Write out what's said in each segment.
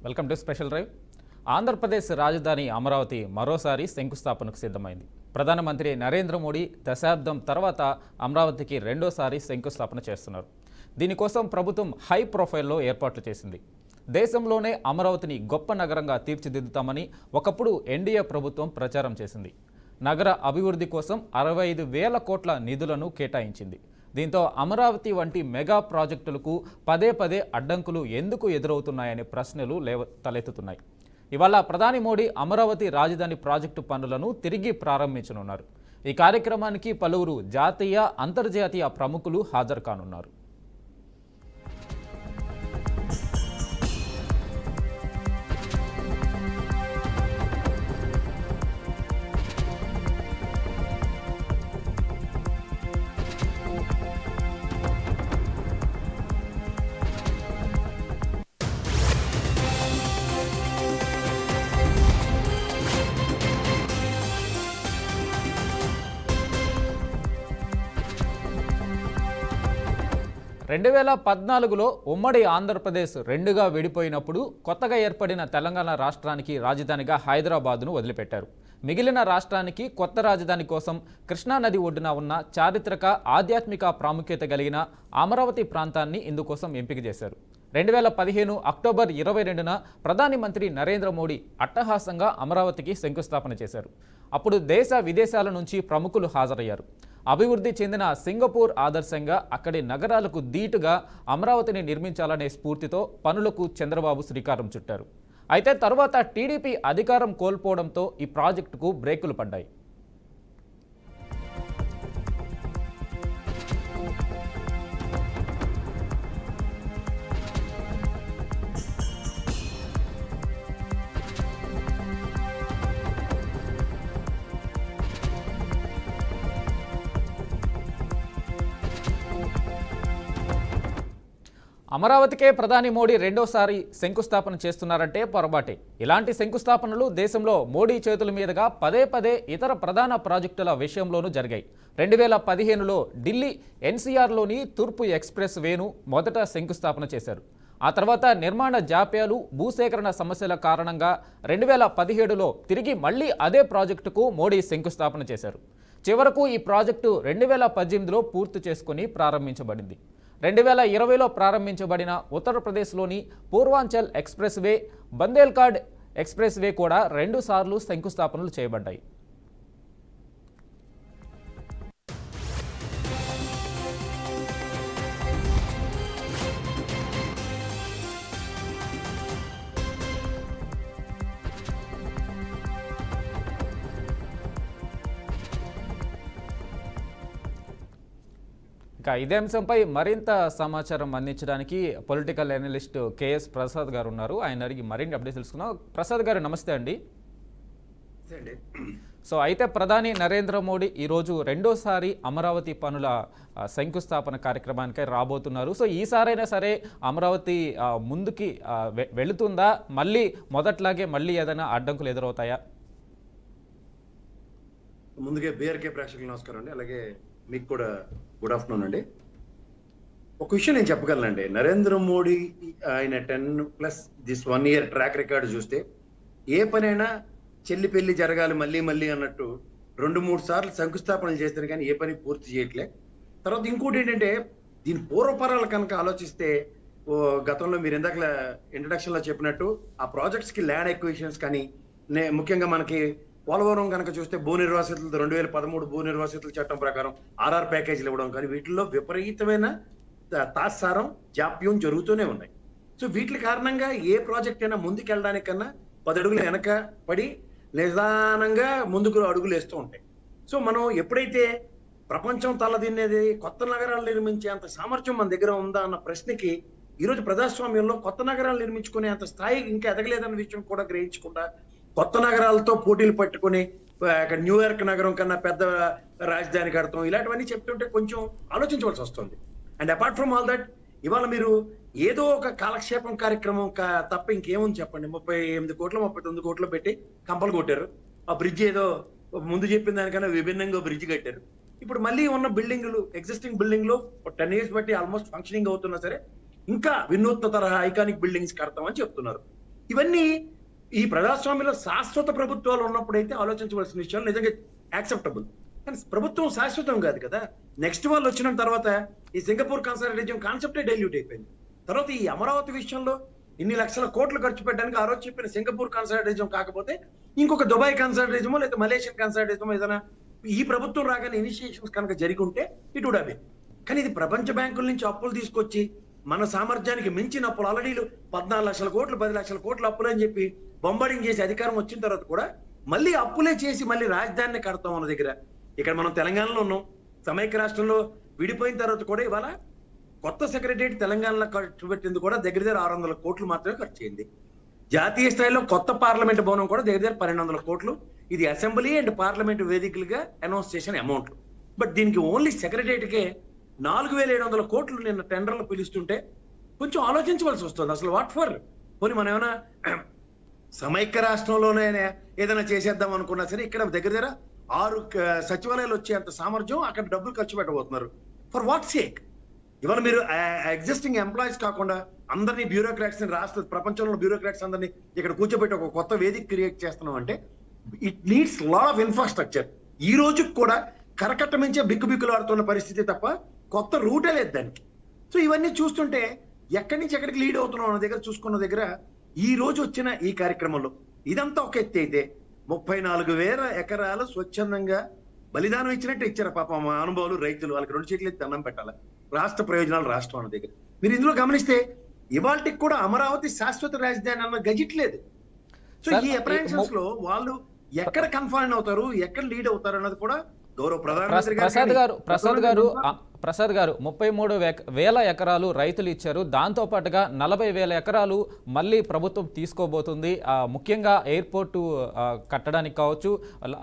Welcome to special drive. Andhra Pradesh రాజధాని అమరావతి మరోసారి శంకుస్థాపనకు సిద్ధమైంది. ప్రధానమంత్రి నరేంద్ర మోడీ దశాబ్దం తర్వాత అమరావతికి రెండోసారి శంకుస్థాపన చేస్తున్నారు. దీనికోసం ప్రభుత్వం హై ప్రొఫైల్లో ఏర్పాట్లు చేసింది. దేశంలోనే అమరావతిని గొప్ప నగరంగా తీర్చిదిద్దుతామని ఒకప్పుడు ఎన్డీఏ ప్రభుత్వం ప్రచారం చేసింది. నగర అభివృద్ధి కోసం 65,000 కోట్ల నిధులను కేటాయించింది. దీంతో అమరావతి వంటి మెగా ప్రాజెక్టులకు పదే పదే అడ్డంకులు ఎందుకు ఎదురవుతున్నాయనే ప్రశ్నలు తలెత్తుతున్నాయి. ఇవాళ ప్రధాని మోడీ అమరావతి రాజధాని ప్రాజెక్టు పనులను తిరిగి ప్రారంభించనున్నారు. ఈ కార్యక్రమానికి పలువురు జాతీయ, అంతర్జాతీయ ప్రముఖులు హాజరు కానున్నారు. రెండు 2014లో ఉమ్మడి ఆంధ్రప్రదేశ్ రెండుగా విడిపోయినప్పుడు కొత్తగా ఏర్పడిన తెలంగాణ రాష్ట్రానికి రాజధానిగా హైదరాబాద్ను వదిలిపెట్టారు. మిగిలిన రాష్ట్రానికి కొత్త రాజధాని కోసం కృష్ణానది ఒడ్డున ఉన్న చారిత్రక, ఆధ్యాత్మిక ప్రాముఖ్యత కలిగిన అమరావతి ప్రాంతాన్ని ఇందుకోసం ఎంపిక చేశారు. 2015 అక్టోబర్ 22న ప్రధాని మంత్రి నరేంద్ర మోడీ అట్టహాసంగా అమరావతికి శంకుస్థాపన చేశారు. అప్పుడు దేశ విదేశాల నుంచి ప్రముఖులు హాజరయ్యారు. అభివృద్ధి చెందిన సింగపూర్ ఆదర్శంగా అక్కడి నగరాలకు ధీటుగా అమరావతిని నిర్మించాలనే స్ఫూర్తితో పనులకు చంద్రబాబు శ్రీకారం చుట్టారు. అయితే తరువాత టీడీపీ అధికారం కోల్పోవడంతో ఈ ప్రాజెక్టుకు బ్రేకులు పడ్డాయి. అమరావతికే ప్రధాని మోడీ రెండోసారి శంకుస్థాపన చేస్తున్నారంటే పొరపాటే. ఇలాంటి శంకుస్థాపనలు దేశంలో మోడీ చేతుల మీదుగా పదే పదే ఇతర ప్రధాన ప్రాజెక్టుల విషయంలోనూ జరిగాయి. 2015లో ఢిల్లీ ఎన్సీఆర్లోని తూర్పు ఎక్స్ప్రెస్ వేను మొదట శంకుస్థాపన చేశారు. ఆ తర్వాత నిర్మాణ జాప్యాలు, భూసేకరణ సమస్యల కారణంగా 2017లో తిరిగి మళ్లీ అదే ప్రాజెక్టుకు మోడీ శంకుస్థాపన చేశారు. చివరకు ఈ ప్రాజెక్టు 2018లో పూర్తి చేసుకుని ప్రారంభించబడింది. 2020లో ప్రారంభించబడిన ఉత్తరప్రదేశ్లోని Purvanchal expressway, Bundelkhand expressway కూడా 2 సార్లు శంకుస్థాపనలు చేయబడ్డాయి. ఇదే అంశంపై మరింత సమాచారం అందించడానికి పొలిటికల్ అనలిస్ట్ కేఎస్ ప్రసాద్ గారు ఉన్నారు. ఆయన అడిగి మరిన్ని అప్డేట్స్ తెలుసుకున్నాం. ప్రసాద్ గారు నమస్తే అండి. సో అయితే ప్రధాని నరేంద్ర మోడీ ఈరోజు రెండోసారి అమరావతి పనుల శంకుస్థాపన కార్యక్రమానికై రాబోతున్నారు. సో ఈసారైనా సరే అమరావతి ముందుకి వెళుతుందా? మళ్ళీ మొదట్లాగే మళ్ళీ ఏదైనా అడ్డంకులు ఎదురవుతాయా? ముందుగా బీఆర్కే ప్రేక్షకులకు నమస్కారం అండి. అలాగే మీకు కూడా గుడ్ ఆఫ్టర్నూన్ అండి. ఒక విషయం నేను చెప్పగలనండి. నరేంద్ర మోడీ ఆయన 10+ దిస్ 1 ఇయర్ ట్రాక్ రికార్డు చూస్తే ఏ పనైనా చెల్లి పెళ్లి జరగాలి మళ్ళీ మళ్ళీ అన్నట్టు 2-3 సార్లు శంకుస్థాపనలు చేస్తారు, కానీ ఏ పని పూర్తి చేయట్లే. తర్వాత ఇంకోటి ఏంటంటే, దీని పూర్వపరాలు కనుక ఆలోచిస్తే గతంలో మీరు ఇందాక ఇంట్రడక్షన్లో చెప్పినట్టు ఆ ప్రాజెక్ట్స్కి ల్యాండ్ ఎక్విజిషన్స్ కానీ, ముఖ్యంగా మనకి పోలవరం కనుక చూస్తే భూ నిర్వాసితులు 2013 భూ నిర్వాసితుల చట్టం ప్రకారం ఆర్ఆర్ ప్యాకేజీలు ఇవ్వడం కానీ, వీటిల్లో విపరీతమైన తాత్సారం, జాప్యం జరుగుతూనే ఉన్నాయి. సో వీటి కారణంగా ఏ ప్రాజెక్ట్ అయినా ముందుకెళ్ళడానికన్నా 10 అడుగులు వెనక పడి నిదానంగా ముందుకు అడుగులు వేస్తూ ఉంటాయి. సో మనం ఎప్పుడైతే ప్రపంచం తలదిన్నేది కొత్త నగరాలు నిర్మించే అంత సామర్థ్యం మన దగ్గర ఉందా అన్న ప్రశ్నకి ఈరోజు ప్రజాస్వామ్యంలో కొత్త నగరాలు నిర్మించుకునే అంత స్థాయి ఇంకా ఎదగలేదన్న విషయం కూడా గ్రహించకుండా కొత్త నగరాలతో పోటీలు పట్టుకుని న్యూయార్క్ నగరం కన్నా పెద్ద రాజధాని కడతాం, ఇలాంటివన్నీ చెప్తుంటే కొంచెం ఆలోచించవలసి వస్తుంది. And apart from all that, ఇవాళ మీరు ఏదో ఒక కాలక్షేపం కార్యక్రమం తప్ప ఇంకేముంది చెప్పండి. 38 కోట్లు 39 కోట్లు పెట్టి కంపలు కొట్టారు. ఆ బ్రిడ్జ్ ఏదో ముందు చెప్పిన దానికన్నా విభిన్నంగా బ్రిడ్జ్ కట్టారు. ఇప్పుడు మళ్ళీ ఉన్న బిల్డింగ్లు, ఎగ్జిస్టింగ్ బిల్డింగ్ లో 10 years బట్టి ఆల్మోస్ట్ ఫంక్షనింగ్ అవుతున్నా సరే ఇంకా వినూత్న తరహా ఐకానిక్ బిల్డింగ్స్ కడతామని చెప్తున్నారు. ఇవన్నీ ఈ ప్రజాస్వామ్యంలో శాశ్వత ప్రభుత్వాలు ఉన్నప్పుడైతే ఆలోచించవలసిన విషయాలు నిజంగా యాక్సెప్టబుల్. కానీ ప్రభుత్వం శాశ్వతం కాదు కదా. నెక్స్ట్ వాళ్ళు వచ్చిన తర్వాత ఈ సింగపూర్ కన్సాలిడేషన్ కాన్సెప్టే డైల్యూట్ అయిపోయింది. తర్వాత ఈ అమరావతి విషయంలో ఇన్ని లక్షల కోట్లు ఖర్చు పెట్టడానికి ఆ రోజు చెప్పిన సింగపూర్ కన్సాలిడేషన్ కాకపోతే ఇంకొక దుబాయ్ కన్సాలిడేషమో లేదా మలేషియన్ కన్సాలిడేషమో ఏదైనా ఈ ప్రభుత్వం రాగానే ఇనిషియేషన్స్ కనుక జరిగి ఉంటే ఇట్ వుడ్ హావ్ బీన్. కానీ ఇది ప్రపంచ బ్యాంకుల నుంచి అప్పులు తీసుకొచ్చి మన సామర్థ్యానికి మించిన అప్పులు ఆల్రెడీ 14 లక్షల కోట్లు 10 లక్షల కోట్లు అప్పులు అని చెప్పి బొంబాడింగ్ చేసి అధికారం వచ్చిన తర్వాత కూడా మళ్ళీ అప్పులే చేసి మళ్ళీ రాజధానిని కడతాం మన దగ్గర. ఇక్కడ మనం తెలంగాణలో ఉన్నాం, సమైక్య రాష్ట్రంలో విడిపోయిన తర్వాత కూడా ఇవాళ కొత్త సెక్రటరియట్ తెలంగాణలో ఖర్చు పెట్టింది కూడా దగ్గర 600 కోట్లు మాత్రమే ఖర్చు అయింది. జాతీయ స్థాయిలో కొత్త పార్లమెంట్ భవనం కూడా దగ్గర 1200 కోట్లు. ఇది అసెంబ్లీ అండ్ పార్లమెంట్ వేదికలుగా అనౌన్స్ చేసిన అమౌంట్. బట్ దీనికి ఓన్లీ సెక్రటరియట్కే 4700 కోట్లు నిన్న టెండర్లు పిలుస్తుంటే కొంచెం ఆలోచించవలసి వస్తుంది. అసలు వాట్ ఫర్? పోనీ మనం ఏమైనా సమైక్య రాష్ట్రంలోనే ఏదైనా చేసేద్దాం అనుకున్నా సరే ఇక్కడ దగ్గర 6 సచివాలయాలు వచ్చేంత సామర్థ్యం అక్కడ డబ్బులు ఖర్చు పెట్టబోతున్నారు. For what sake? ఇవాళ మీరు ఎగ్జిస్టింగ్ ఎంప్లాయీస్ కాకుండా అందరినీ బ్యూరోక్రాట్స్ రాష్ట్ర ప్రపంచంలో బ్యూరోక్రాట్స్ అందరినీ ఇక్కడ కూర్చోబెట్టి ఒక కొత్త వేదిక క్రియేట్ చేస్తున్నాం అంటే it needs lot of infrastructure. ఈ రోజు కూడా కరకట్ట మించే బిక్కుబిక్కులాడుతున్న పరిస్థితి తప్ప కొత్త రూటే లేదు దానికి. సో ఇవన్నీ చూస్తుంటే ఎక్కడి నుంచి ఎక్కడికి లీడ్ అవుతున్నాం అన్న దగ్గర చూసుకున్న దగ్గర ఈ రోజు వచ్చిన ఈ కార్యక్రమంలో ఇదంతా ఒక ఎత్తి అయితే 34,000 ఎకరాలు స్వచ్ఛందంగా బలిదానం ఇచ్చినట్టు ఇచ్చారు పాప మా అనుభవాలు రైతులు. వాళ్ళకి 2 చేతులు ఎత్తి దండం పెట్టాలి. రాష్ట్ర ప్రయోజనాలు రాష్ట్రం అన్న దగ్గర మీరు ఇందులో గమనిస్తే ఇవాళకి కూడా అమరావతి శాశ్వత రాజధాని అన్న గజిట్ లేదు. సో ఈ అప్రహెన్షన్స్ లో వాళ్ళు ఎక్కడ కన్ఫైన్ అవుతారు, ఎక్కడ లీడ్ అవుతారు అన్నది కూడా గౌరవ ప్రధానమంత్రి ప్రసాద్ గారు 33,000 ఎకరాలు రైతులు ఇచ్చారు. దాంతో పాటుగా 40,000 ఎకరాలు మళ్ళీ ప్రభుత్వం తీసుకోబోతుంది. ముఖ్యంగా ఎయిర్పోర్టు కట్టడానికి కావచ్చు,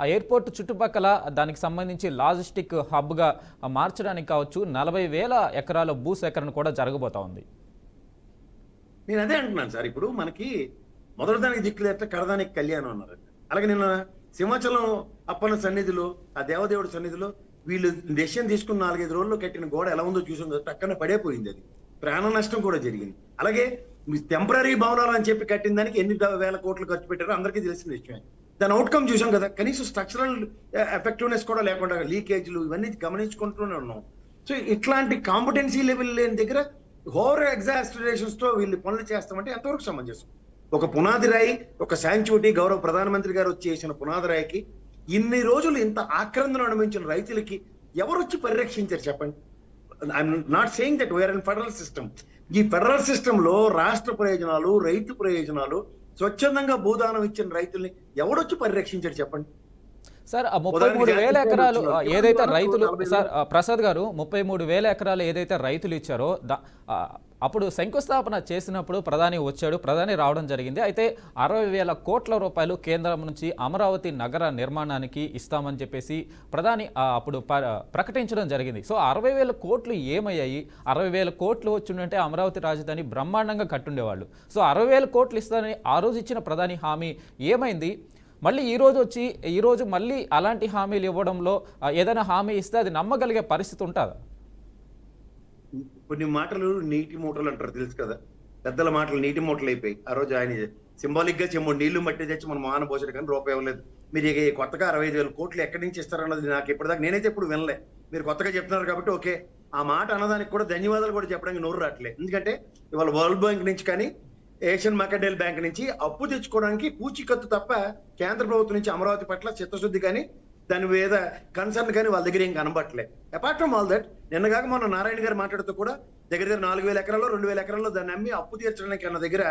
ఎయిర్పోర్ట్ చుట్టుపక్కల దానికి సంబంధించి లాజిస్టిక్ హబ్గా మార్చడానికి కావచ్చు 40,000 ఎకరాల భూసేకరణ కూడా జరగబోతా ఉంది. నేను అదే అంటున్నాను సార్. ఇప్పుడు మనకి మొదటి దానికి దిక్కులేట కడదానికి కళ్యాణం అన్నారు. అలాగే నిన్న సింహాచలం అప్పన్న సన్నిధిలో ఆ దేవదేవుడి సన్నిధిలో వీళ్ళు డెసిషన్ తీసుకున్న 4-5 రోజుల్లో కట్టిన గోడ ఎలా ఉందో చూసిందో పక్కన పడేపోయింది. అది ప్రాణ నష్టం కూడా జరిగింది. అలాగే టెంపరీ భవనాలు అని చెప్పి కట్టిన దానికి ఎన్ని వేల కోట్లు ఖర్చు పెట్టారో అందరికీ తెలిసిన విషయమే. దాని అవుట్కమ్ చూసాం కదా. కనీసం స్ట్రక్చరల్ ఎఫెక్టివ్నెస్ కూడా లేకుండా లీకేజ్లు ఇవన్నీ గమనించుకుంటూనే ఉన్నాం. సో ఇట్లాంటి కాంపిటెన్సీ లెవెల్ లేని దగ్గర ఓవర్ ఎగ్జాస్టరేషన్స్ తో వీళ్ళు పనులు చేస్తామంటే ఎంతవరకు సమంజసం? ఒక పునాది రాయి, ఒక శాంచుటీ గౌరవ ప్రధానమంత్రి గారు వచ్చి చేసిన పునాది రాయికి ఇన్ని రోజులు ఇంత ఆక్రందన అనుభవించిన రైతులకి ఎవరు వచ్చి పరిరక్షించారు చెప్పండి? I'm not saying that we are in federal system. ఈ ఫెడరల్ సిస్టమ్ లో రాష్ట్ర ప్రయోజనాలు, రైతు ప్రయోజనాలు, స్వచ్ఛందంగా భూదానం ఇచ్చిన రైతుల్ని ఎవడొచ్చి పరిరక్షించారు చెప్పండి? సార్ 33,000 ఎకరాలు ఏదైతే రైతులు సార్ ప్రసాద్ గారు 33,000 ఎకరాలు ఏదైతే రైతులు ఇచ్చారో అప్పుడు శంకుస్థాపన చేసినప్పుడు ప్రధాని వచ్చాడు, ప్రధాని రావడం జరిగింది. అయితే 60,000 కోట్ల రూపాయలు కేంద్రం నుంచి అమరావతి నగర నిర్మాణానికి ఇస్తామని చెప్పేసి ప్రధాని అప్పుడు ప్రకటించడం జరిగింది. సో 60,000 కోట్లు ఏమయ్యాయి? 60,000 కోట్లు వచ్చిందంటే అమరావతి రాజధాని బ్రహ్మాండంగా కట్టుండేవాళ్ళు. సో 60,000 కోట్లు ఇస్తారని ఆ రోజు ఇచ్చిన ప్రధాని హామీ ఏమైంది? మళ్ళీ ఈరోజు మళ్ళీ అలాంటి హామీలు ఇవ్వడంలో ఏదైనా హామీ ఇస్తే అది నమ్మగలిగే పరిస్థితి ఉంటుందా? కొన్ని మాటలు నీటి మూటలు అంటారు తెలుసు కదా. పెద్దల మాటలు నీటి మూటలు అయిపోయి ఆ రోజు ఆయన సింబాలిక్ గా చెమ్ము నీళ్లు మట్టి తెచ్చి మనం మాన పోసాడు కానీ రూపాయి ఇవ్వలేదు. మీరు కొత్తగా 65,000 కోట్లు ఎక్కడి నుంచి ఇస్తారన్నది నాకు ఇప్పటిదాకా నేనైతే ఎప్పుడు వినలే. మీరు కొత్తగా చెప్తున్నారు కాబట్టి ఓకే. ఆ మాట అన్నదానికి కూడా ధన్యవాదాలు కూడా చెప్పడానికి నోరు రావట్లేదు. ఎందుకంటే ఇవాళ వరల్డ్ బ్యాంక్ నుంచి కానీ ఏషియన్ మార్కెట్ బ్యాంక్ నుంచి అప్పు తెచ్చుకోవడానికి పూచీకత్తు తప్ప కేంద్ర ప్రభుత్వం నుంచి అమరావతి పట్ల చిత్తశుద్ధి కానీ దాని మీద కన్సర్న్ కానీ వాళ్ళ దగ్గర ఏం కనబట్టలే. అపార్ట్ ఫ్రమ్ ఆల్ దట్ నిన్న కాక మొన్న నారాయణ గారు మాట్లాడుతూ కూడా దగ్గర 4,000 ఎకరాల్లో 2,000 ఎకరాల్లో దాన్ని అమ్మి అప్పు తీర్చడానికి అన్న దగ్గర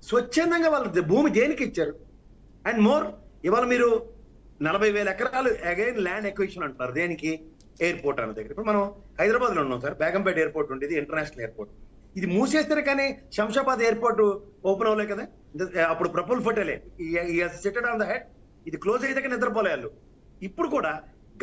స్వచ్ఛందంగా వాళ్ళ భూమి దేనికి ఇచ్చారు? అండ్ మోర్ ఇవాళ మీరు 40,000 ఎకరాలు అగైన్ ల్యాండ్ ఎక్విజిషన్ అంటున్నారు. దేనికి? ఎయిర్పోర్ట్ అన్న దగ్గర. ఇప్పుడు మనం హైదరాబాద్ లో ఉన్నాం సార్. బేగంపేట ఎయిర్పోర్ట్ ఉండేది ఇంటర్నేషనల్ ఎయిర్పోర్ట్. ఇది మూసేస్తారు కానీ శంషాబాద్ ఎయిర్పోర్ట్ ఓపెన్ అవ్వలే కదా. అప్పుడు ప్రఫుల్ పటేలే సెటెడ్ ఆన్ ద హెడ్. ఇది క్లోజ్ అయితే నిద్రపోలే వాళ్ళు. ఇప్పుడు కూడా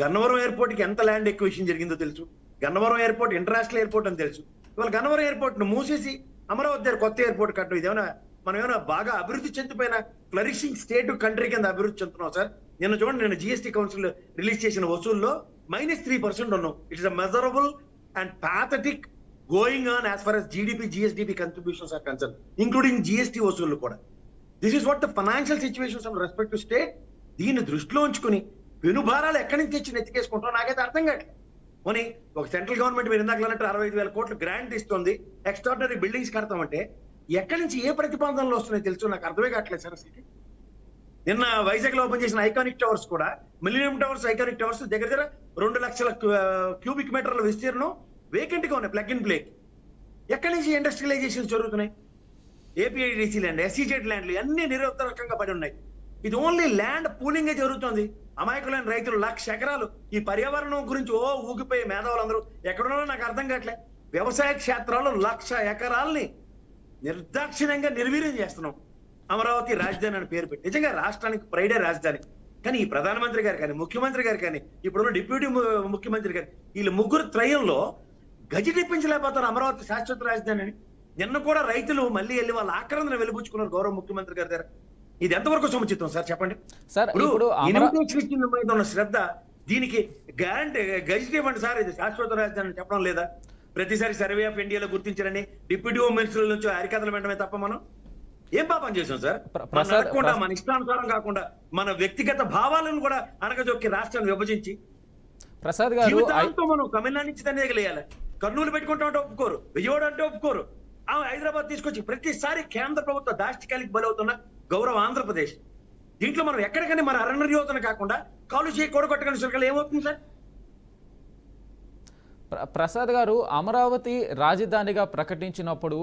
గన్నవరం ఎయిర్పోర్ట్ కి ఎంత ల్యాండ్ ఎక్విజిషన్ జరిగిందో తెలుసు. గన్నవరం ఎయిర్పోర్ట్ ఇంటర్నేషనల్ ఎయిర్పోర్ట్ అని తెలుసు. ఇవాళ గన్నవరం ఎయిర్పోర్ట్ ను మూసేసి అమరావతి దగ్గర కొత్త ఎయిర్పోర్ట్ కట్టడం ఇదేమైనా మనం ఏమైనా బాగా అభివృద్ధి చెందిపోయిన ఫ్లరిషింగ్ స్టేట్ కంట్రీ కింద అభివృద్ధి చెందుతున్నాం సార్. నిన్న చూడండి, నేను జిఎస్టీ కౌన్సిల్ రిలీజ్ చేసిన వసూల్లో -3% ఉన్నాం. It is a miserable and pathetic going on as far as GDP, GSDP contributions are concerned, including GST వసూళ్లు కూడా. This is what the financial situations of respect to state. దీన్ని దృష్టిలో ఉంచుకుని పెనుభారాలు ఎక్కడి నుంచి తెచ్చి నెత్తికేసుకుంటాం నాకైతే అర్థం కావట్లేదు. పోనీ ఒక సెంట్రల్ గవర్నమెంట్ మీరు ఇందాక అన్నట్టు 65,000 కోట్లు గ్రాంట్ ఇస్తుంది, ఎక్స్ట్రాడినరీ బిల్డింగ్స్ కడతామంటే ఎక్కడి నుంచి ఏ ప్రతిపాదనలు వస్తున్నాయి తెలుసు నాకు అర్థమే కావట్లేదు సార్ అసలు. నిన్న వైజాగ్ లో ఓపెన్ చేసిన ఐకానిక్ టవర్స్ కూడా, మిలినియం టవర్స్, ఐకానిక్ టవర్స్ దగ్గర దగ్గర 2 లక్షల క్యూబిక్ మీటర్ల విస్తీర్ణం వేకెంట్ గా ఉన్నాయి, ప్లగ్ ఇన్ ప్లే. ఎక్కడి నుంచి ఇండస్ట్రియలైజేషన్ జరుగుతున్నాయి? ఏపీఐడిసి ల్యాండ్, ఎస్సీజెడ్ ల్యాండ్లు అన్ని నిరుత్తరకంగా పడి ఉన్నాయి. ఇది ఓన్లీ ల్యాండ్ పూలింగే జరుగుతుంది. అమాయకులైన రైతులు 1,00,000 ఎకరాలు ఈ పర్యావరణం గురించి ఊగిపోయే మేధావులందరూ ఎక్కడున్నారో నాకు అర్థం కావట్లే. వ్యవసాయ క్షేత్రాలు 1,00,000 ఎకరాలని నిర్దాక్షిణ్యంగా నిర్వీర్యం చేస్తున్నాం అమరావతి రాజధాని అని పేరు పెట్టి. నిజంగా రాష్ట్రానికి ప్రైడే రాజధాని. కానీ ఈ ప్రధానమంత్రి గారు కానీ, ముఖ్యమంత్రి గారు కానీ, ఇప్పుడున్న డిప్యూటీ ముఖ్యమంత్రి గారు, వీళ్ళు ముగ్గురు త్రయంలో గజిటిప్పించలేకపోతారు అమరావతి శాశ్వత రాజధాని అని. నిన్న కూడా రైతులు మళ్ళీ వెళ్ళి వాళ్ళ ఆక్రందన వెలిబుచ్చుకున్నారు గౌరవ ముఖ్యమంత్రి గారి దగ్గర. ఇది ఎంతవరకు సముచితం సార్ చెప్పండి? సార్ ఇప్పుడు ఇన్విటేషన్ మీద ఉన్న శ్రద్ధ దీనికి గ్యారంటీ గజిట్ ఇవ్వండి సార్, ఇది శాశ్వత రాజధాని చెప్పడం లేదా? ప్రతిసారి సర్వే ఆఫ్ ఇండియాలో గుర్తించారని డిప్యూటీ హోమ్ మినిస్టర్ నుంచి హరికథలు వెంటనే తప్ప మనం ఏం పాపం చేసాం సార్? అనకుండా మన ఇష్టానుసారం కాకుండా మన వ్యక్తిగత భావాలను కూడా అనగజొక్కి రాష్ట్రాన్ని విభజించి ప్రసాద్ గారు జీవితాంతో మనం తమిళనాడు నుంచి దాన్ని ఎగలేయాలి. కర్నూలు పెట్టుకుంటా అంటే ఒప్పుకోరు, విజయవాడ అంటే ఒప్పుకోరు, హైదరాబాద్ తీసుకొచ్చి ప్రతిసారి కేంద్ర ప్రభుత్వ దాష్టికాలికి బలవుతున్న గౌరవ ఆంధ్రప్రదేశ్. దీంట్లో మనం ఎక్కడికైనా మన అరణ్యోధన కాకుండా కాలుష్య కూడగొట్టగలిగిన సరికలు ఏమవుతుంది సార్? ప్రసాద్ గారు, అమరావతి రాజధానిగా ప్రకటించినప్పుడు,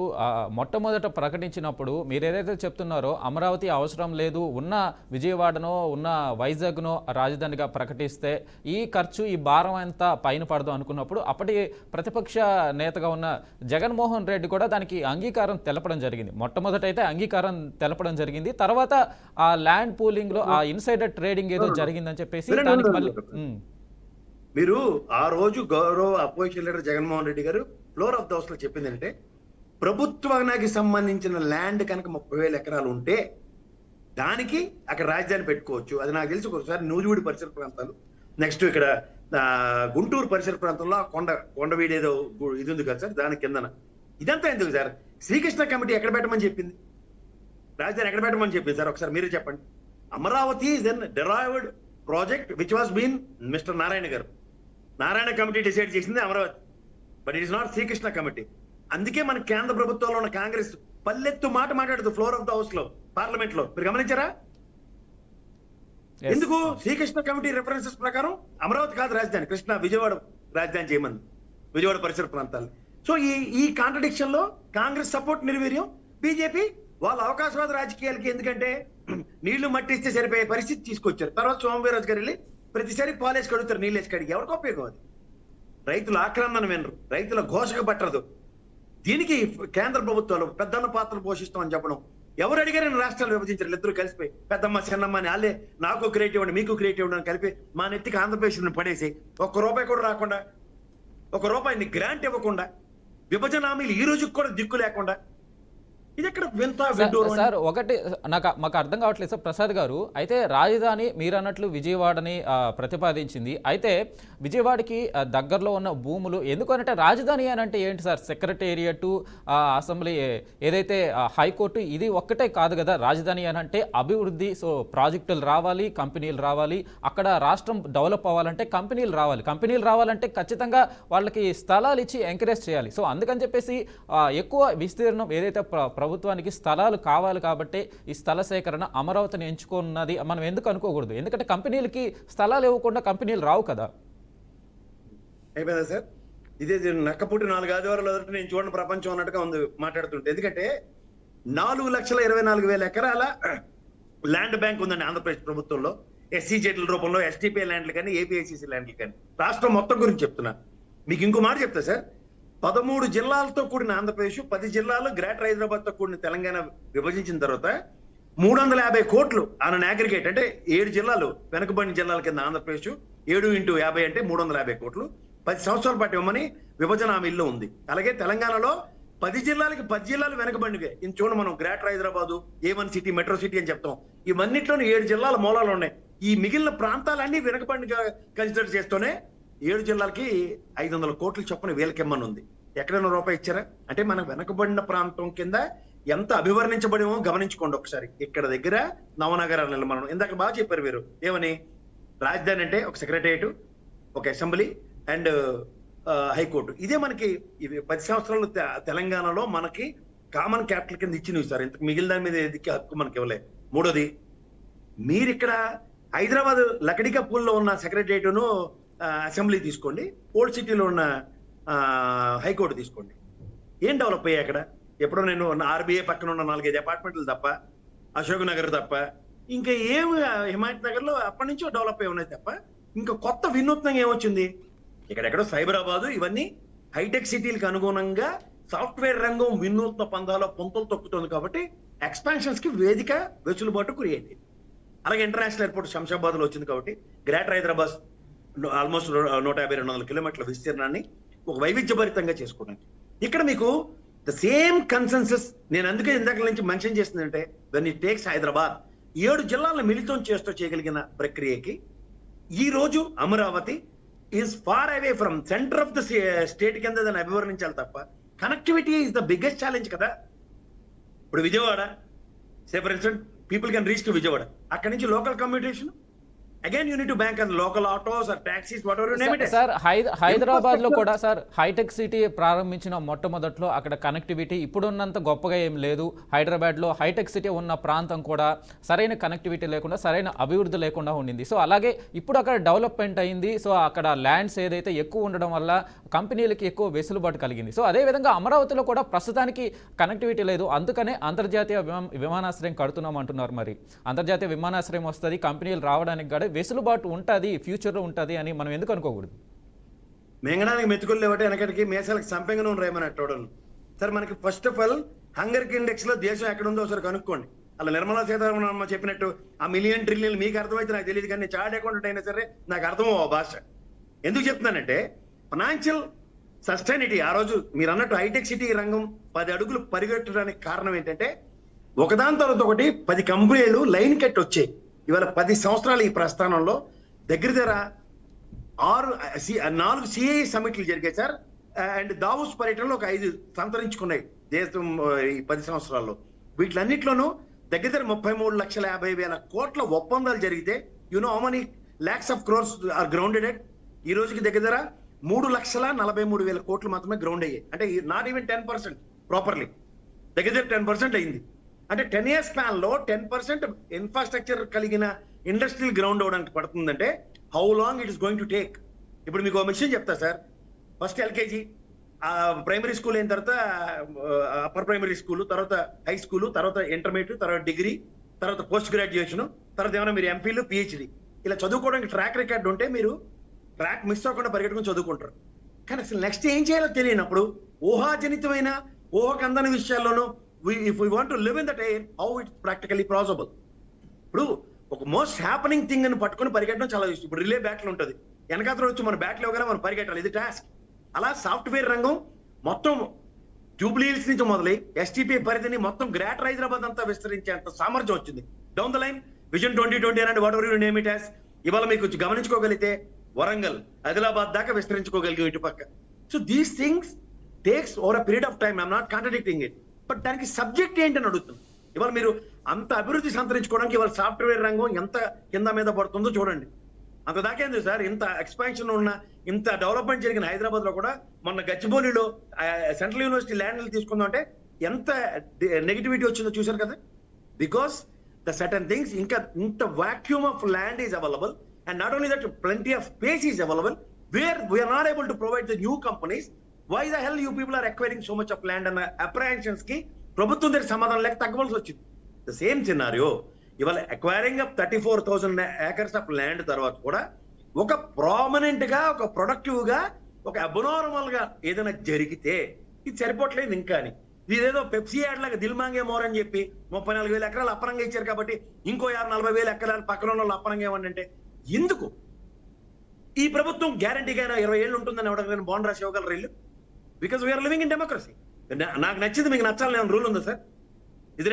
మొట్టమొదట ప్రకటించినప్పుడు మీరు ఏదైతే చెప్తున్నారో అమరావతి అవసరం లేదు, ఉన్న విజయవాడనో ఉన్న వైజాగ్నో రాజధానిగా ప్రకటిస్తే ఈ ఖర్చు ఈ భారం అంతా పైన పడదు అనుకున్నప్పుడు అప్పటి ప్రతిపక్ష నేతగా ఉన్న జగన్మోహన్ రెడ్డి కూడా దానికి అంగీకారం తెలపడం జరిగింది. మొట్టమొదట అయితే అంగీకారం తెలపడం జరిగింది. తర్వాత ఆ ల్యాండ్ పూలింగ్లో ఆ ఇన్సైడర్ ట్రేడింగ్ ఏదో జరిగిందని చెప్పేసి దానికి మళ్ళీ మీరు ఆ రోజు గౌరవ అపోజిషన్ లీడర్ జగన్మోహన్ రెడ్డి గారు ఫ్లోర్ ఆఫ్ ద హౌస్ లో చెప్పింది ఏంటంటే, ప్రభుత్వానికి సంబంధించిన ల్యాండ్ కనుక 30,000 ఎకరాలు ఉంటే దానికి అక్కడ రాజధాని పెట్టుకోవచ్చు. అది నాకు తెలిసి ఒకసారి నూజివీడి పరిసర ప్రాంతాలు, నెక్స్ట్ ఇక్కడ గుంటూరు పరిసర ప్రాంతంలో కొండవీడి ఏదో ఇది ఉంది కదా సార్, దాని కిందన. ఇదంతా ఎందుకు సార్? శ్రీకృష్ణ కమిటీ ఎక్కడ పెట్టమని చెప్పింది? రాజధాని ఎక్కడ పెట్టమని చెప్పింది సార్? ఒకసారి మీరే చెప్పండి. Amaravati is an derived project which was been mister Narayana గారు. నారాయణ కమిటీ డిసైడ్ చేసింది Amaravati, but it is not Srikrishna committee. అందుకే మన కేంద్ర ప్రభుత్వంలో ఉన్న కాంగ్రెస్ పల్లెత్తు మాట మాట్లాడుతూ ఫ్లోర్ ఆఫ్ ద హౌస్ లో, పార్లమెంట్ లో. మీరు గమనించారా? ఎందుకు? శ్రీకృష్ణ కమిటీ రిఫరెన్సెస్ ప్రకారం అమరావతి కాదు రాజధాని, కృష్ణ విజయవాడ రాజధాని చేయమంది, విజయవాడ పరిసర ప్రాంతాలు. సో ఈ కాంట్రడిక్షన్ లో కాంగ్రెస్ సపోర్ట్ నిర్వీర్యం, బీజేపీ వాళ్ళ అవకాశవాద రాజకీయాలకి ఎందుకంటే నీళ్లు మట్టిస్తే సరిపోయే పరిస్థితి తీసుకొచ్చారు. తర్వాత సోమవీరాజు గారు వెళ్ళి ప్రతిసారి పాలేసి కడుగుతారు, నీళ్ళు వేసి కడిగి. ఎవరికి ఉపయోగం అది? రైతుల ఆక్రందన వినరు, రైతుల ఘోషకు పట్టదు. దీనికి కేంద్ర ప్రభుత్వాలు పెద్దన్న పాత్రలు పోషిస్తామని చెప్పడం. ఎవరు అడిగారని రాష్ట్రాలు విభజించారు? ఇద్దరు కలిసిపోయి పెద్దమ్మ చిన్నమ్మ అని వాళ్ళే నాకు క్రియేటివ్ అండి మీకు క్రియేటివ్ అని కలిపి మా నెత్తికి ఆంధ్రప్రదేశ్ పడేసి ₹1 కూడా రాకుండా, ₹1 గ్రాంట్ ఇవ్వకుండా, విభజన హామీలు ఈ రోజుకి కూడా దిక్కు లేకుండా, సార్ ఒకటి మాకు అర్థం కావట్లేదు సార్ ప్రసాద్ గారు. అయితే రాజధాని మీరు అన్నట్లు విజయవాడని ప్రతిపాదించింది. అయితే విజయవాడకి దగ్గరలో ఉన్న భూములు ఎందుకంటే రాజధాని అని అంటే ఏంటి సార్? సెక్రటేరియట్, అసెంబ్లీ, ఏదైతే హైకోర్టు, ఇది ఒక్కటే కాదు కదా రాజధాని అని అంటే. అభివృద్ధి, సో ప్రాజెక్టులు రావాలి, కంపెనీలు రావాలి, అక్కడ రాష్ట్రం డెవలప్ అవ్వాలంటే కంపెనీలు రావాలి. కంపెనీలు రావాలంటే ఖచ్చితంగా వాళ్ళకి స్థలాలు ఇచ్చి ఎంకరేజ్ చేయాలి. సో అందుకని చెప్పేసి ఎక్కువ విస్తీర్ణం ఏదైతే ప్రభుత్వానికి స్థలాలు కావాలి కాబట్టి ఈ స్థల సేకరణ అమరావతిని ఎంచుకున్నది మనం ఎందుకు అనుకోకూడదు? ఎందుకంటే కంపెనీలకి స్థలాలు ఇవ్వకుండా కంపెనీలు రావు కదా. అయిపోయిందా సార్? ఇదే నక్కపుట్టి 4 ఆదివారాలు నేను చూడండి ప్రపంచం అన్నట్టుగా ఉంది మాట్లాడుతుంటే. ఎందుకంటే 4,24,000 ఎకరాల ల్యాండ్ బ్యాంక్ ఉందండి ఆంధ్రప్రదేశ్ ప్రభుత్వంలో. ఎస్సీజెడ్ల రూపంలో, ఎస్టీపీ ల్యాండ్లు కానీ, ఏపీఐసీసీ ల్యాండ్లు కానీ. రాష్ట్రం మొత్తం గురించి చెప్తున్నా. మీకు ఇంకో మాట చెప్తా సార్, 13 జిల్లాలతో కూడిన ఆంధ్రప్రదేశ్, 10 జిల్లాలు గ్రేటర్ హైదరాబాద్ తో కూడిన తెలంగాణ విభజించిన తర్వాత 350 కోట్లు ఆన్ అగ్రిగేట్, అంటే 7 జిల్లాలు వెనుకబడిన జిల్లాల కింద ఆంధ్రప్రదేశ్, 7 × 50 అంటే 350 కోట్లు 10 సంవత్సరాల పాటు ఇవ్వమని విభజన హామీల్లో ఉంది. అలాగే తెలంగాణలో 10 జిల్లాలకి 10 జిల్లాలు వెనుకబడినవే. ఇది చూడండి, మనం greater Hyderabad, A1 city, metro city అని చెప్తాం. ఇవన్నిట్లోని 7 జిల్లాల మూలాలు ఉన్నాయి. ఈ మిగిలిన ప్రాంతాలన్నీ వెనుకబడినగా కన్సిడర్ చేస్తూనే 7 జిల్లాలకి 500 కోట్ల చొప్పున వీళ్ళకిమ్మని ఉంది. ఎక్కడైనా రూపాయి ఇచ్చారా? అంటే మనం వెనకబడిన ప్రాంతం కింద ఎంత అభివర్ణించబడేమో గమనించుకోండి ఒకసారి. ఇక్కడ దగ్గర నవనగర నిర్మాణం ఇందాక బాగా చెప్పారు మీరు. ఏమని? రాజధాని అంటే ఒక సెక్రటరియట్, ఒక అసెంబ్లీ అండ్ హైకోర్టు. ఇదే మనకి ఇవి 10 సంవత్సరాలు తెలంగాణలో మనకి కామన్ క్యాపిటల్ కింద ఇచ్చినవి సార్. ఇంతకు మిగిలిన దాని మీద ఎదికే హక్కు మనకి ఇవ్వలే. మూడోది, మీరు ఇక్కడ హైదరాబాద్ లకడికపూల్లో ఉన్న సెక్రటరియట్ను అసెంబ్లీ తీసుకోండి, ఓల్డ్ సిటీలో ఉన్న హైకోర్టు తీసుకోండి. ఏం డెవలప్ అయ్యాయి అక్కడ? ఎప్పుడో నేను ఆర్బీఐ పక్కన ఉన్న 4-5 అపార్ట్మెంట్లు తప్ప, అశోక్ నగర్ తప్ప, ఇంకా ఏమి హిమాయత్ నగర్ లో అప్పటి నుంచో డెవలప్ అయి ఉన్నాయి తప్ప ఇంకా కొత్త వినూత్నంగా ఏమొచ్చింది? ఇక్కడెక్కడో సైబరాబాదు ఇవన్నీ హైటెక్ సిటీలకు అనుగుణంగా సాఫ్ట్వేర్ రంగం వినూత్న పందాలో పొంతలు తొక్కుతుంది కాబట్టి ఎక్స్పాన్షన్స్ కి వేదిక వెసులుబాటు క్రియేట్ అయింది. అలాగే ఇంటర్నేషనల్ ఎయిర్పోర్ట్ శంషాబాద్ లో వచ్చింది కాబట్టి గ్రేటర్ హైదరాబాద్ ఆల్మోస్ట్ 150-200 కిలోమీటర్ల విస్తీర్ణాన్ని ఒక వైవిధ్యభరితంగా చేసుకోవడానికి ఇక్కడ మీకు ద సేమ్ కన్సెన్సస్. నేను అందుకే ఇందాక నుంచి మెన్షన్ చేస్తుందంటే వెన్ ఇట్ టేక్స్ హైదరాబాద్ 7 జిల్లాలను మిళితం చేస్తూ చేయగలిగిన ప్రక్రియకి ఈ రోజు Amaravati is far away from center of the state కింద దాన్ని అభివర్ణించాలి తప్ప connectivity is the biggest challenge కదా. ఇప్పుడు Vijayawada, say for instance people can reach to Vijayawada, అక్కడి నుంచి local communication, again you need to bank and local autos or taxis whatever you name it. Sir Hyderabad లో కూడా సార్ హైటెక్ సిటీ ప్రారంభించిన మొట్టమొదట్లో అక్కడ connectivity ఇప్పుడున్నంత గొప్పగా ఏం లేదు. హైదరాబాద్ లో హైటెక్ సిటీ ఉన్న ప్రాంతం కూడా సరైన కనెక్టివిటీ లేకుండా, సరైన అభివృద్ధి లేకుండా ఉండింది. సో అలాగే ఇప్పుడు అక్కడ డెవలప్మెంట్ అయింది. సో అక్కడ ల్యాండ్స్ ఏదైతే ఎక్కువ ఉండడం వల్ల కంపెనీలకి ఎక్కువ వెసులుబాటు కలిగింది. సో అదేవిధంగా అమరావతిలో కూడా ప్రస్తుతానికి కనెక్టివిటీ లేదు. అందుకనే అంతర్జాతీయ విమానాశ్రయం కడుతున్నాం అంటున్నారు. మరి అంతర్జాతీయ విమానాశ్రయం వస్తుంది, కంపెనీలు రావడానికి కూడా వెసులుబాటు ఉంటుంది, ఫ్యూచర్లో ఉంటుంది అని మనం ఎందుకు అనుకోకూడదు? మెంగడానికి మెతుకులు లేవటే వెనకటికి మేసాలకు సంపెంగను రేమన్నట్టు సార్. మనకి first of all hunger index లో దేశం ఎక్కడ ఉందో ఒకసారి కనుక్కోండి. అలా నిర్మలా సీతారామన్ చెప్పినట్టు ఆ మిలియన్ ట్రిలియన్ మీకు అర్థమైతే నాకు తెలియదు, కానీ చార్ట్ అకౌంటెంట్ అయినా సరే నాకు అర్థం ఆ భాష. ఎందుకు చెప్తున్నానంటే ఫైనాన్షియల్ సస్టైనిటీ ఆ రోజు మీరు అన్నట్టు హైటెక్ సిటీ రంగం 10 అడుగులు పరిగెట్టడానికి కారణం ఏంటంటే ఒకదాని తర్వాత ఒకటి 10 కంపెనీలు లైన్ కట్టి వచ్చాయి. ఇవాళ 10 సంవత్సరాలు ఈ ప్రస్థానంలో దగ్గర 4 సిఐ సమిట్లు జరిగాయి సార్. అండ్ దావోస్ పర్యటనలో ఒక 5 సంతరించుకున్నాయి దేశం ఈ 10 సంవత్సరాల్లో. వీటిలన్నిట్లోనూ దగ్గర 33,50,000 కోట్ల ఒప్పందాలు జరిగితే you know how many lakhs of crores are grounded at. ఈ రోజుకి దగ్గర 3,43,000 కోట్లు మాత్రమే గ్రౌండ్ అయ్యాయి. అంటే నాట్ ఈవెన్ 10% ప్రాపర్లీ, దగ్గర 10% అయింది. అంటే 10 years స్పాన్ లో 10% ఇన్ఫ్రాస్ట్రక్చర్ కలిగిన ఇండస్ట్రియల్ గ్రౌండ్ అవడానికి పడుతుందంటే how long it is going to take. ఇప్పుడు మీకు ఒక విషయం చెప్తా sir. First LKG primary school అయిన తర్వాత అప్పర్ ప్రైమరీ స్కూల్, తర్వాత హై స్కూల్, తర్వాత ఇంటర్మీడియట్, తర్వాత డిగ్రీ, తర్వాత పోస్ట్ గ్రాడ్యుయేషన్, తర్వాత ఏమైనా మీరు ఎంపీలు, పిహెచ్డి ఇలా చదువుకోవడానికి ట్రాక్ రికార్డ్ ఉంటే మీరు ట్రాక్ మిస్ అవ్వకుండా పరిగెట్టుకుని చదువుకుంటారు. కానీ అసలు నెక్స్ట్ ఏం చేయాలో తెలియనప్పుడు ఊహాజనితమైన ఊహకందని విషయాల్లోనూ if we want to live in that air, how it's practically plausible. ఇప్పుడు ఒక మోస్ట్ హ్యాపనింగ్ థింగ్ అని పట్టుకుని పరిగెట్టడం చాలా ఇష్టం. ఇప్పుడు రిలే బ్యాట్లు ఉంటుంది, వెనకాతలో వచ్చి మన బ్యాట్లు ఇవ్వగానే మనం పరిగెట్టాలి, ఇది టాస్క్. అలా సాఫ్ట్వేర్ రంగం మొత్తం జూబ్లీ హిల్స్ నుంచి మొదలై ఎస్టీపీ పరిధిని మొత్తం గ్రేటర్ హైదరాబాద్ అంతా విస్తరించేంత సామర్థ్యం వచ్చింది. డౌన్ ద లైన్ విజన్ 2020 అంటే whatever you name it as. ఇవాళ మీకు గమనించుకోగలిగితే వరంగల్, ఆదిలాబాద్ దాకా విస్తరించుకోగలిగే ఇటుపక్క. So these things takes over a period of time. I'm not contradicting it, but దానికి సబ్జెక్ట్ ఏంటని అడుగుతుంది. ఇవాళ మీరు అంత అభివృద్ధి సంతరించుకోవడానికి ఇవాళ సాఫ్ట్వేర్ రంగం ఎంత కింద మీద పడుతుందో చూడండి. అంత దాకేంది సార్. ఇంత ఎక్స్పాన్షన్ ఉన్న, ఇంత డెవలప్మెంట్ జరిగిన హైదరాబాద్ లో కూడా మొన్న గచ్చిబౌలిలో సెంట్రల్ యూనివర్సిటీ ల్యాండ్లు తీసుకుందాం అంటే ఎంత నెగిటివిటీ వచ్చిందో చూశారు కదా. బికాస్ ద సర్టన్ థింగ్స్, ఇంకా ఇంత vacuum of land is available and not only that plenty of space is available where we are not able to provide the new companies. Why the hell you people are acquiring so much of land and apprehensions కి ప్రభుత్వం దగ్గర సమాధానం లేక తగ్గవలసి వచ్చింది. The same scenario ఇవాళ acquiring of 34,000 acres of land తర్వాత కూడా ఒక ప్రామినెంట్ గా, ఒక ప్రొడక్టివ్ గా, ఒక అబ్నార్మల్ గా ఏదైనా జరిగితే ఇది సరిపోవట్లేదు ఇంకా అని. ఇదేదో పెప్సీ యాడ్ లాగా దిల్ మాంగే మోర్ అని చెప్పి 34,000 ఎకరాలు అప్పనంగా ఇచ్చారు కాబట్టి ఇంకో 40,000 ఎకరాలు పక్కన ఉన్న వాళ్ళు అప్పనంగా ఇవ్వండి అంటే ఎందుకు? ఈ ప్రభుత్వం గ్యారంటీగా 20 ఏళ్ళు ఉంటుందని ఎవరైనా బాండ్ రాసి ఇవ్వగలరు ఇల్లు? Because we are living in democracy. నాకు నచ్చింది మీకు నచ్చాలని ఏమైనా రూల్ ఉందా సార్? ఇది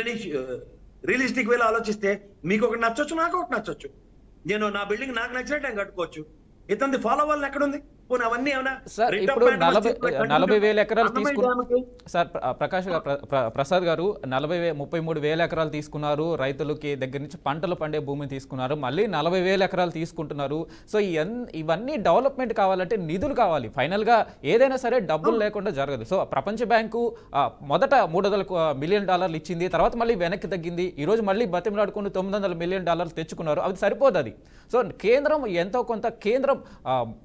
రియలిస్టిక్ వేలో ఆలోచిస్తే మీకు ఒకటి నచ్చొచ్చు, నాకు ఒకటి నచ్చొచ్చు. నేను నా బిల్డింగ్ నాకు నచ్చినట్టు నేను కట్టుకోవచ్చు. ఇతనిది ఫాలో అవ్వాలని ఎక్కడుంది? పోనీ అవన్నీ ఏమన్నా సార్ writ of ఇప్పుడు mandamus 40,000 ఎకరాలు అన్నమయ్య తీసుకున్న డ్యామ్కి సార్ ప్రసాద్ గారు 33,000 ఎకరాలు తీసుకున్నారు, రైతులకి దగ్గర నుంచి పంటలు పండే భూమిని తీసుకున్నారు, మళ్ళీ 40,000 ఎకరాలు తీసుకుంటున్నారు. సో ఇవన్నీ డెవలప్మెంట్ కావాలంటే నిధులు కావాలి. ఫైనల్గా ఏదైనా సరే డబ్బులు లేకుండా జరగదు. సో ప్రపంచ బ్యాంకు మొదట $300 మిలియన్ ఇచ్చింది, తర్వాత మళ్ళీ వెనక్కి తగ్గింది. ఈరోజు మళ్ళీ బతిమలాడుకుని $900 మిలియన్ తెచ్చుకున్నారు. అది సరిపోదు. అది సో కేంద్రం ఎంతో కొంత కేంద్రం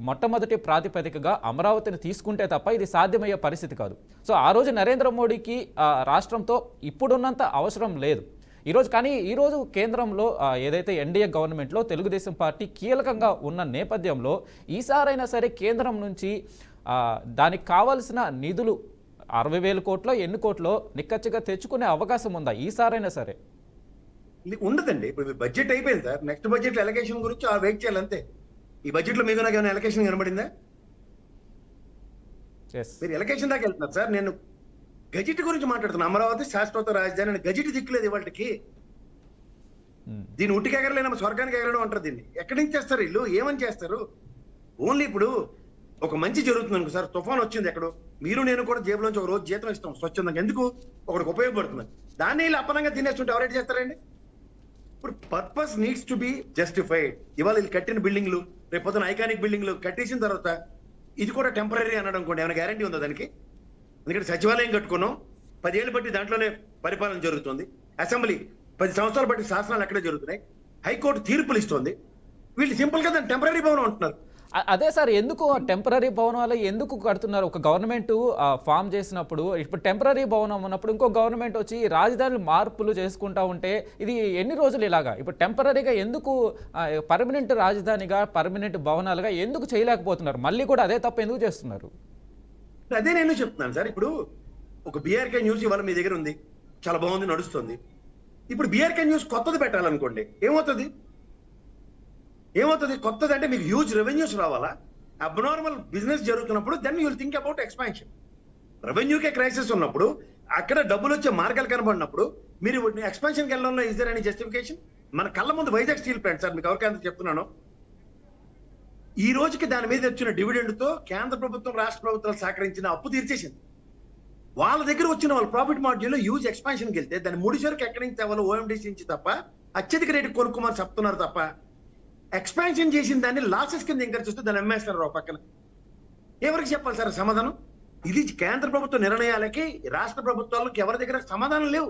మొట్టమొదటి ప్రాతిపదికగా అమరావతిని తీసుకుంటే తప్ప ఇది సాధ్యమయ్యే పరిస్థితి కాదు. సో ఆ రోజు నరేంద్ర మోడీకి రాష్ట్రంతో ఇప్పుడున్నంత అవసరం లేదు ఈరోజు కేంద్రంలో ఏదైతే ఎన్డీఏ గవర్నమెంట్లో తెలుగుదేశం పార్టీ కీలకంగా ఉన్న నేపథ్యంలో ఈసారైనా సరే కేంద్రం నుంచి దానికి కావాల్సిన నిధులు 60,000 కోట్లో ఎన్ని కోట్లో నిక్కచ్చిగా తెచ్చుకునే అవకాశం ఉందా ఈసారైనా సరే? ఉండదండి. ఇప్పుడు బడ్జెట్ అయిపోయింది సార్. నెక్స్ట్ బడ్జెట్ ఎలకేషన్ గురించి వెయిట్ చేయాలి అంతే. ఈ బడ్జెట్ లో మీకు నాకు ఏమైనా ఎలకేషన్ కనబడిందా? మీరు ఎలకేషన్ దాకా వెళ్తున్నారు సార్. నేను గజెట్ గురించి మాట్లాడుతున్నా. అమరావతి శాశ్వత రాజధాని అని గజెట్ దిక్కులేదు ఇవాళకి. దీన్ని ఉట్టికి ఎగరలేనమ్మ, స్వర్గానికి ఎగరడం అంటారు. దీన్ని ఎక్కడి నుంచి చేస్తారు వీళ్ళు? ఏమని చేస్తారు? ఓన్లీ ఇప్పుడు ఒక మంచి జరుగుతుంది అనుకో సార్, తుఫాన్ వచ్చింది ఎక్కడో, మీరు నేను కూడా జేబులోంచి ఒక రోజు జీతం ఇస్తాం స్వచ్ఛందంగా, ఎందుకు? ఒకటికి ఉపయోగపడుతుంది. దాన్ని వీళ్ళు అప్పనంగా తినేస్తుంటే ఎవరైతే చేస్తారండి? ఇప్పుడు purpose needs to be justified. ఇవాళ వీళ్ళు కట్టిన బిల్డింగ్లు రేపు పొద్దున ఐకానిక్ బిల్డింగ్లు కట్టేసిన తర్వాత ఇది కూడా టెంపరీ అనడం అనుకోండి, ఏమైనా గ్యారంటీ ఉందా దానికి? ఎందుకంటే సచివాలయం కట్టుకున్నాం, 10 ఏళ్ళు బట్టి దాంట్లోనే పరిపాలన జరుగుతుంది. అసెంబ్లీ 10 సంవత్సరాలు బట్టి శాసనాలు ఎక్కడే జరుగుతున్నాయి. హైకోర్టు తీర్పులు ఇస్తుంది. వీళ్ళు సింపుల్ గా దాన్ని టెంపరీ భవనం అంటున్నారు. అదే సార్, ఎందుకు టెంపరీ భవనాలు ఎందుకు కడుతున్నారు? ఒక గవర్నమెంట్ ఫామ్ చేసినప్పుడు, ఇప్పుడు టెంపరీ భవనం ఉన్నప్పుడు ఇంకో గవర్నమెంట్ వచ్చి రాజధాని మార్పులు చేసుకుంటా ఉంటే ఇది ఎన్ని రోజులు ఇలాగా? ఇప్పుడు టెంపరీగా ఎందుకు పర్మనెంట్ రాజధానిగా పర్మనెంట్ భవనాలుగా ఎందుకు చేయలేకపోతున్నారు? మళ్ళీ కూడా అదే తప్ప ఎందుకు చేస్తున్నారు? అదే నేను చెప్తున్నాను సార్. ఇప్పుడు ఒక బీఆర్కే న్యూస్ ఇవాళ మీ దగ్గర ఉంది, చాలా బాగుంది, నడుస్తుంది. ఇప్పుడు బీఆర్కే న్యూస్ కొత్తది పెట్టాలనుకోండి, ఏమవుతుంది? కొత్తది అంటే మీకు హ్యూజ్ రెవెన్యూస్ రావాలా? అబ్నార్మల్ బిజినెస్ జరుగుతున్నప్పుడు then you will think about expansion. రెవెన్యూకే క్రైసిస్ ఉన్నప్పుడు, అక్కడ డబ్బులు వచ్చే మార్గాలు కనబడినప్పుడు మీరు ఎక్స్పాన్షన్కి వెళ్ళడంలో ఇస్ దేర్ ఎనీ జస్టిఫికేషన్? మన కళ్ళ ముందు వైజాగ్ స్టీల్ ప్లాంట్ సార్, మీకు ఎవరికైనా చెప్తున్నాను, ఈ రోజుకి దాని మీద వచ్చిన డివిడెండ్తో కేంద్ర ప్రభుత్వం రాష్ట్ర ప్రభుత్వాలు సహకరించిన అప్పు తీర్చేసింది. వాళ్ళ దగ్గర వచ్చిన వాళ్ళ ప్రాఫిట్ మార్జిన్ లో యూజ్ ఎక్స్పాన్షన్కి వెళ్తే దాన్ని ముడిసరికి ఎక్కడి నుంచి తేవాలో ఓఎండీసీ నుంచి తప్ప అత్యధిక రేటు కొనుక్కోమని చెప్తున్నారు తప్ప, ఎక్స్పాన్షన్ చేసిన దాన్ని లాసెస్ కింద ఎంకరేజ్ చేస్తే దాన్ని అమ్మేస్తారు పక్కన. ఎవరికి చెప్పాలి సార్ సమాధానం? ఇది కేంద్ర ప్రభుత్వ నిర్ణయాలకి రాష్ట్ర ప్రభుత్వాలకు ఎవరి దగ్గర సమాధానం లేవు.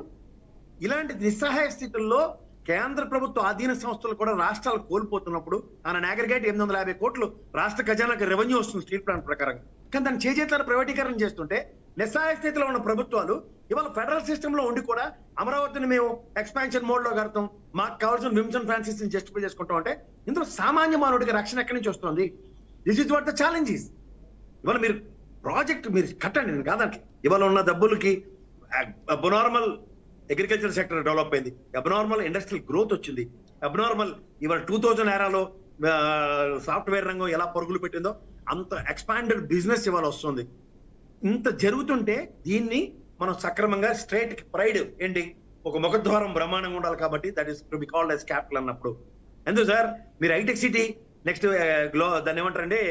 ఇలాంటి నిస్సహాయ స్థితుల్లో కేంద్ర ప్రభుత్వ ఆధీన సంస్థలు కూడా రాష్ట్రాలు కోల్పోతున్నప్పుడు ఆయన అగ్రిగేట్ 850 కోట్లు రాష్ట్ర ఖజానాకి రెవెన్యూ వస్తుంది స్టీల్ ప్లాంట్ ప్రకారంగా. కానీ దాన్ని చేజేతల ప్రైవేటీకరణ చేస్తుంటే నిస్సహాయ స్థితిలో ఉన్న ప్రభుత్వాలు ఇవాళ ఫెడరల్ సిస్టమ్ లో ఉండి కూడా అమరావతిని మేము ఎక్స్పాన్షన్ మోడ్ లో కడతాం, మాకు కావాల్సిన విమ్సన్ ఫ్రాన్సిస్ ని జస్టిఫై చేసుకుంటాం అంటే ఇందులో సామాన్య మానవుడికి రక్షణ ఎక్కడి నుంచి వస్తుంది? This is what the challenges. ఇవాళ మీరు ప్రాజెక్ట్ మీరు కట్టండి, నేను కాదంటే ఇవాళ ఉన్న డబ్బులకి అబ్నార్మల్ అగ్రికల్చర్ సెక్టర్ డెవలప్ అయింది, అబ్నార్మల్ ఇండస్ట్రియల్ గ్రోత్ వచ్చింది, అబ్నార్మల్ ఇవాళ 2000 ఏరాలో సాఫ్ట్వేర్ రంగం ఎలా పరుగులు పెట్టిందో అంత ఎక్స్పాండెడ్ బిజినెస్ ఇవాళ వస్తుంది. ఇంత జరుగుతుంటే దీన్ని మనం సక్రమంగా స్ట్రైట్ ప్రైడ్ ఏంటి, ఒక ముఖద్వారం బ్రహ్మాండంగా ఉండాలి కాబట్టి that is to be called as capital అన్నప్పుడు ఎందుకు సార్ మీరు హైటెక్ సిటీ నెక్స్ట్ దాన్ని ఏమంటారండి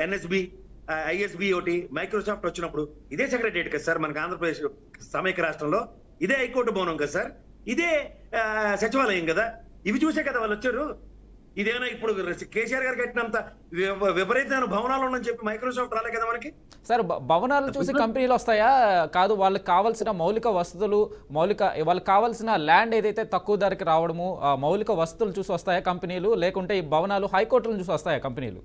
ఎన్ఎస్బి ఐఎస్బి ఒకటి మైక్రోసాఫ్ట్ వచ్చినప్పుడు ఇదే సెక్రటరియట్ కదా సార్ మనకి ఆంధ్రప్రదేశ్ సమైక్య రాష్ట్రంలో, ఇదే హైకోర్టు భవనం కదా సార్, ఇదే సచివాలయం కదా, ఇవి చూసే కదా వాళ్ళు వచ్చారు. ఇదేనా ఇప్పుడు కేసీఆర్ గారు కట్టినంత విపరీతమైన భవనాలు ఉన్నాయని చెప్పి మైక్రోసాఫ్ట్ రాలే కదా మనకి? సార్ భవనాలు చూసి కంపెనీలు వస్తాయా? కాదు, వాళ్ళకి కావాల్సిన మౌలిక వసతులు, వాళ్ళకి కావాల్సిన ల్యాండ్ ఏదైతే తక్కువ ధరకి రావడము, మౌలిక వసతులు చూసి వస్తాయా కంపెనీలు? లేకుంటే ఈ భవనాలు హైకోర్టులను చూసి వస్తాయా కంపెనీలు?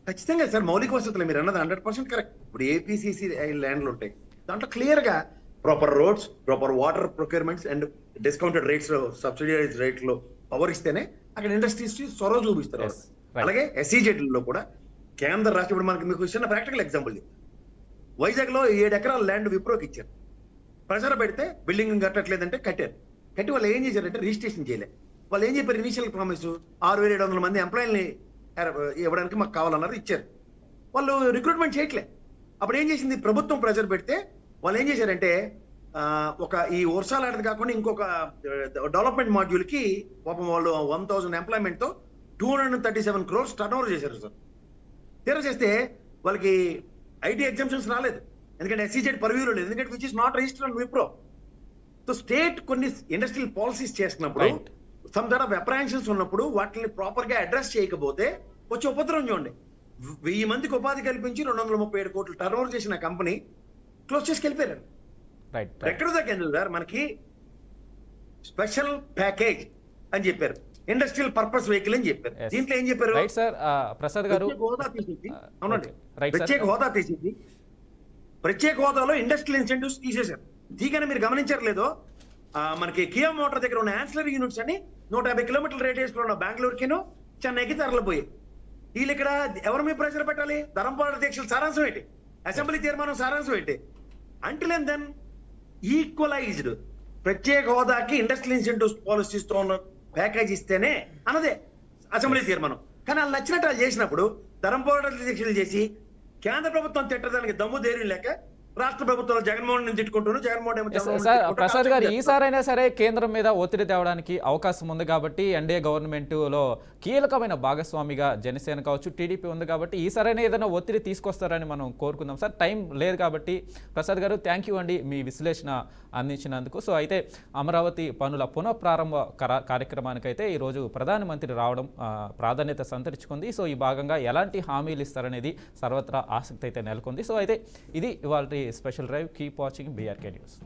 ఖచ్చితంగా సార్ మౌలిక వసతులు మీరు అన్నది 100% కరెక్ట్. ఇప్పుడు ఏపీసీసీ ల్యాండ్లు ఉంటాయి, దాంట్లో క్లియర్ గా proper roads, proper water procurements and discounted rates లో సబ్సిడైజ్ రేట్ లో పవర్ ఇస్తేనే అక్కడ ఇండస్ట్రీస్ చొరవ చూపిస్తారు. అలాగే ఎస్ఈజెడ్లో కూడా కేంద్ర రాష్ట్ర, ఇప్పుడు మనకి మీకు చిన్న ప్రాక్టికల్ ఎగ్జాంపుల్ చెప్తాను. వైజాగ్ లో 7 ఎకరాల ల్యాండ్ విప్రోకి ఇచ్చారు, ప్రజలు పెడితే బిల్డింగ్ కట్టట్లేదంటే కట్టారు. కట్టి వాళ్ళు ఏం చేశారంటే రిజిస్ట్రేషన్ చేయలేదు. వాళ్ళు ఏం చెప్పారు, ఇనిషియల్ ప్రామిస్ 6700 మంది ఎంప్లాయీని ఇవ్వడానికి మాకు కావాలన్నారు, ఇచ్చారు. వాళ్ళు రిక్రూట్మెంట్ చేయట్లే. అప్పుడు ఏం చేసింది ప్రభుత్వం, ప్రెజర్ పెడితే వాళ్ళు ఏం చేశారంటే ఒక ఈ వర్షాలు కాకుండా ఇంకొక డెవలప్మెంట్ మాడ్యూల్ కి పాపం వాళ్ళు 1000 ఎంప్లాయ్మెంట్ తో 237 crores టర్న్ ఓవర్ చేశారు సార్. తీరా చేస్తే వాళ్ళకి ఐటీ ఎగ్జామ్షన్స్ రాలేదు, ఎందుకంటే ఎస్సీజెడ్ పర్వ్యూలో లేదు, ఎందుకంటే which is not registered Wipro. So state కొన్ని ఇండస్ట్రియల్ పాలసీస్ చేస్తున్నప్పుడు Right. Some sort of apprehensions ఉన్నప్పుడు వాటిని ప్రాపర్ గా అడ్రస్ చేయకపోతే వచ్చే ఉపద్రవం చూడండి. 1000 మందికి ఉపాధి కల్పించి 237 కోట్లు టర్న్ ఓవర్ చేసిన కంపెనీ క్లోజ్ చేసి వెళ్ళిపోయారు. రైట్ ఎక్కడ దాకా సార్ మనకి స్పెషల్ ప్యాకేజ్ అని చెప్పారు, ఇండస్ట్రియల్ పర్పస్ వెహికల్ అని చెప్పారు. Yes. దీంట్లో ఏం చెప్పారు? రైట్ సార్ ప్రసాద్ గారు ప్రత్యేక హోదా తీసేసి, అవునండి, రైట్ సార్ ప్రత్యేక హోదా తీసేసి ప్రత్యేక హోదాలో ఇండస్ట్రియల్ ఇన్సెంటివ్స్ తీసేశారు. తీగానే మీరు గమనించారు లేదో, మనకి కియా మోటార్ దగ్గర ఉన్న యాన్సిలరీ యూనిట్స్ అని 150 కిలోమీటర్ల రేడియస్ లో ఉన్న బెంగళూరుకిను చెన్నైకి తరలిపోయి, వీళ్ళు ఇక్కడ ఎవరి మీద ప్రెషర్ పెట్టాలి? ధరంపాడు దీక్షల సారాంశం ఏంటి? అసెంబ్లీ తీర్మానం సారాంశం ఏంటి? అంటిల్ అండ్ దెన్ ఈక్వలైజ్డ్ ప్రత్యేక హోదాకి ఇండస్ట్రియల్ ఇన్సెంటివ్స్ పాలసీస్ తో ఉన్న ప్యాకేజ్ ఇస్తేనే అన్నదే అసెంబ్లీ తీర్మానం. కానీ వాళ్ళు నచ్చినట్టు వాళ్ళు చేసినప్పుడు ధరంపాడు దీక్షలు చేసి కేంద్ర ప్రభుత్వం తిట్టడానికి దమ్ము ధైర్యం లేక రాష్ట్ర ప్రభుత్వం జగన్మోహన్ రెడ్డి తిట్టుకుంటున్నారు. జగన్మోహన్ రెడ్డి సార్ ప్రసాద్ గారు ఈసారైనా సరే కేంద్రం మీద ఒత్తిడి తేవడానికి అవకాశం ఉంది కాబట్టి ఎన్డీఏ గవర్నమెంట్లో కీలకమైన భాగస్వామిగా జనసేన కావచ్చు టీడీపీ ఉంది కాబట్టి ఈసారైనా ఏదైనా ఒత్తిడి తీసుకొస్తారని మనం కోరుకుందాం సార్. టైం లేదు కాబట్టి ప్రసాద్ గారు థ్యాంక్ యూ అండి మీ విశ్లేషణ అందించినందుకు. సో అయితే అమరావతి పనుల పునఃప్రారంభ కార్యక్రమానికైతే ఈరోజు ప్రధానమంత్రి రావడం ప్రాధాన్యత సంతరించుకుంది. సో ఈ భాగంగా ఎలాంటి హామీలు ఇస్తారనేది సర్వత్రా ఆసక్తి అయితే నెలకొంది. సో అయితే ఇది ఇవాళ special drive. Keep watching BRK news.